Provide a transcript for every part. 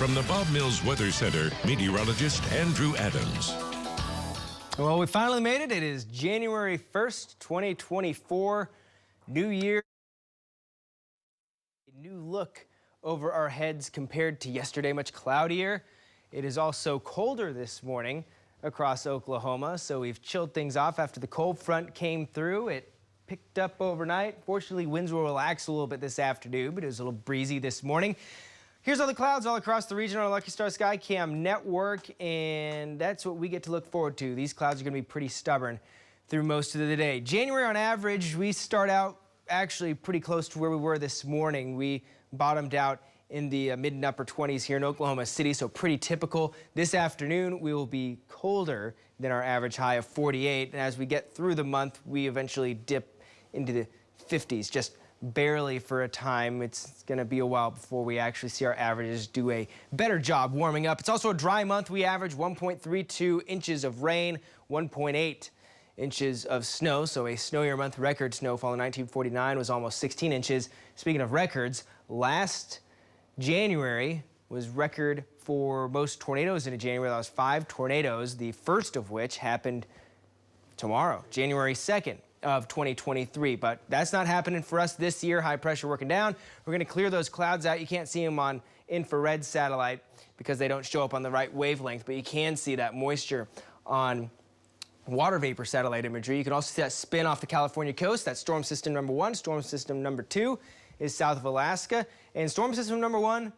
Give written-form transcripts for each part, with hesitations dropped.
From the Bob Mills Weather Center, meteorologist Andrew Adams. Well, we finally made it. It is January 1st, 2024. New year. A new look over our heads compared to yesterday, much cloudier. It is also colder this morning across Oklahoma, so we've chilled things off after the cold front came through. It picked up overnight. Fortunately, winds will relax a little bit this afternoon, but it was a little breezy this morning. Here's all the clouds all across the region on our Lucky Star Skycam network, and that's what we get to look forward to. These clouds are going to be pretty stubborn through most of the day. January on average, we start out actually pretty close to where we were this morning. We bottomed out in the mid and upper 20s here in Oklahoma City, so pretty typical. This afternoon, we will be colder than our average high of 48, and as we get through the month, we eventually dip into the 50s, just barely for a time. It's going to be a while before we actually see our averages do a better job warming up. It's also a dry month. We average 1.32 inches of rain, 1.8 inches of snow, so a snowier month. Record snowfall in 1949 was almost 16 inches. Speaking of records, last January was record for most tornadoes in a January. That was 5 tornadoes, the first of which happened tomorrow, January 2nd. Of 2023, but that's not happening for us this year. High pressure working down. We're going to clear those clouds out. You can't see them on infrared satellite because they don't show up on the right wavelength, but you can see that moisture on water vapor satellite imagery. You can also see that spin off the California coast. That's storm system number 1. Storm system number 2 is south of Alaska, and storm system number 1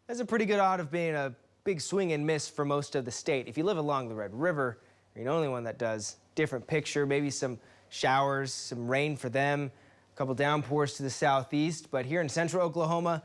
has a pretty good odds of being a big swing and miss for most of the state. If you live along the Red River, you're the only one that does. Different picture, maybe some showers, some rain for them, a couple downpours to the southeast. But here in central Oklahoma,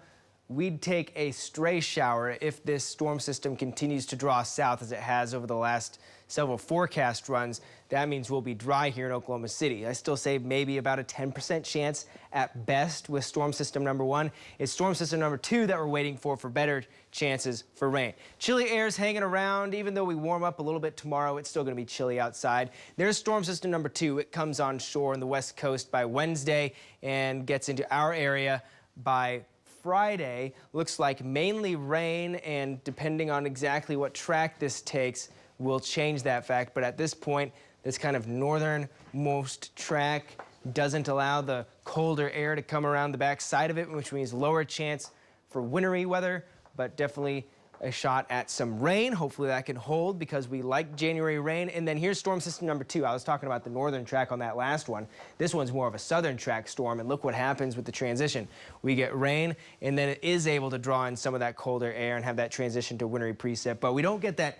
we'd take a stray shower if this storm system continues to draw south as it has over the last several forecast runs. That means we'll be dry here in Oklahoma City. I still say maybe about a 10% chance at best with storm system number 1. It's storm system number 2 that we're waiting for better chances for rain. Chilly air's hanging around. Even though we warm up a little bit tomorrow, it's still going to be chilly outside. There's storm system number 2. It comes on shore on the west coast by Wednesday and gets into our area by Friday. Looks like mainly rain, and depending on exactly what track this takes, will change that fact. But at this point, this kind of northernmost track doesn't allow the colder air to come around the back side of it, which means lower chance for wintry weather, but definitely a shot at some rain. Hopefully that can hold because we like January rain. And then here's storm system number 2. I was talking about the northern track on that last one. This one's more of a southern track storm, and look what happens with the transition. We get rain, and then it is able to draw in some of that colder air and have that transition to wintry precip, but we don't get that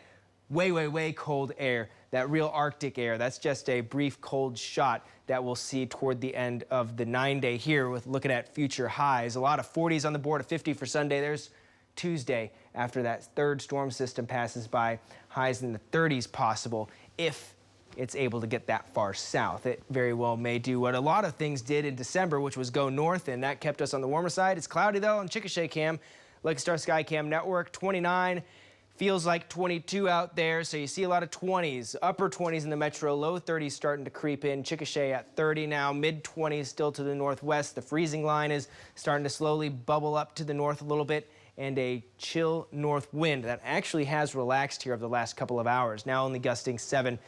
way cold air, that real Arctic air. That's just a brief cold shot that we'll see toward the end of the 9-day here with looking at future highs. A lot of 40s on the board, a 50 for Sunday. There's Tuesday after that third storm system passes by, highs in the 30s possible if it's able to get that far south. It very well may do what a lot of things did in December, which was go north, and that kept us on the warmer side. It's cloudy though on Chickasha Cam, Lucky Star Skycam network, 29. Feels like 22 out there, so you see a lot of 20s, upper 20s in the metro, low 30s starting to creep in. Chickasha at 30 now, mid 20s still to the northwest. The freezing line is starting to slowly bubble up to the north a little bit, and a chill north wind that actually has relaxed here over the last couple of hours. Now only gusting 7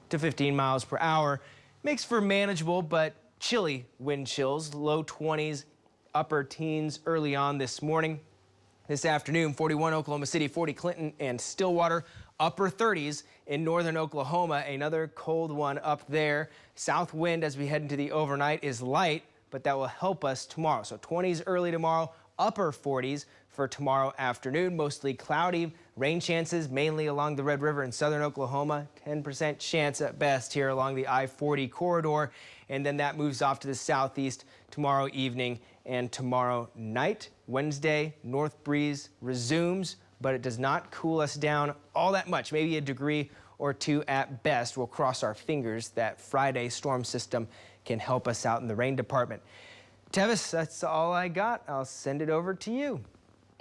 to 15 miles per hour. Makes for manageable but chilly wind chills, low 20s, upper teens early on this morning. This afternoon, 41 Oklahoma City, 40 Clinton and Stillwater, upper 30s in northern Oklahoma. Another cold one up there. South wind as we head into the overnight is light, but that will help us tomorrow. So 20s early tomorrow, upper 40s for tomorrow afternoon. Mostly cloudy, rain chances mainly along the Red River in southern Oklahoma. 10% chance at best here along the I-40 corridor. And then that moves off to the southeast tomorrow evening and tomorrow night. Wednesday, north breeze resumes, but it does not cool us down all that much, maybe a degree or 2 at best. We'll cross our fingers that Friday storm system can help us out in the rain department. Tevis, that's all I got. I'll send it over to you.